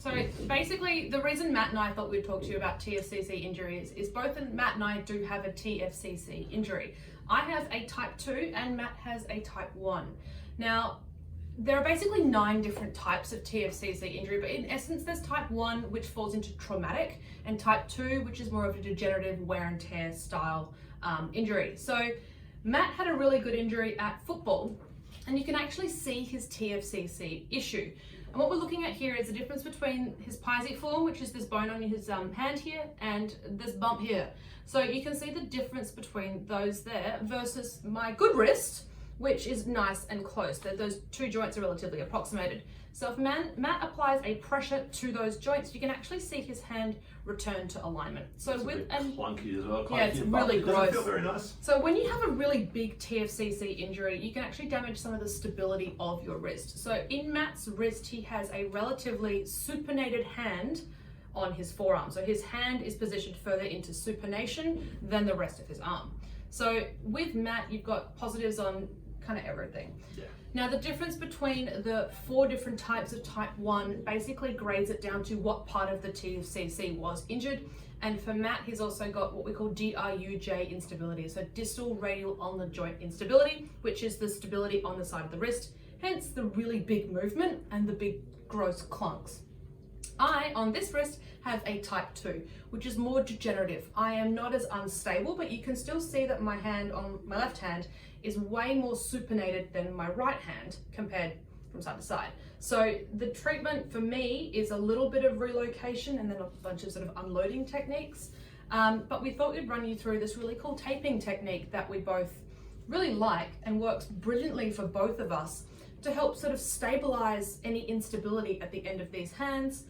So basically, the reason Matt and I thought we'd talk to you about TFCC injuries is both Matt and I do have a TFCC injury. I have a type 2 and Matt has a type 1. Now, there are basically 9 different types of TFCC injury, but in essence, there's type 1, which falls into traumatic, and type 2, which is more of a degenerative wear and tear style injury. So Matt had a really good injury at football, and you can actually see his TFCC issue. And what we're looking at here is the difference between his pisiform, which is this bone on his hand here, and this bump here. So you can see the difference between those there versus my good wrist, which is nice and close. Those two joints are relatively approximated. So if Matt applies a pressure to those joints, you can actually see his hand return to alignment. So it's with a bit clunky as well. yeah, it's really gross. Doesn't feel very nice. So when you have a really big TFCC injury, you can actually damage some of the stability of your wrist. So in Matt's wrist, he has a relatively supinated hand on his forearm. So his hand is positioned further into supination than the rest of his arm. So with Matt, you've got positives on kind of everything. Yeah. Now the difference between the 4 different types of type 1 basically grades it down to what part of the TFCC was injured. And for Matt, he's also got what we call DRUJ instability, so distal radial on the joint instability, which is the stability on the side of the wrist, hence the really big movement and the big gross clunks. I, on this wrist, have a type 2, which is more degenerative. I am not as unstable, but you can still see that my hand on my left hand is way more supinated than my right hand compared from side to side. So the treatment for me is a little bit of relocation and then a bunch of sort of unloading techniques. But we thought we'd run you through this really cool taping technique that we both really like and works brilliantly for both of us to help sort of stabilize any instability at the end of these hands,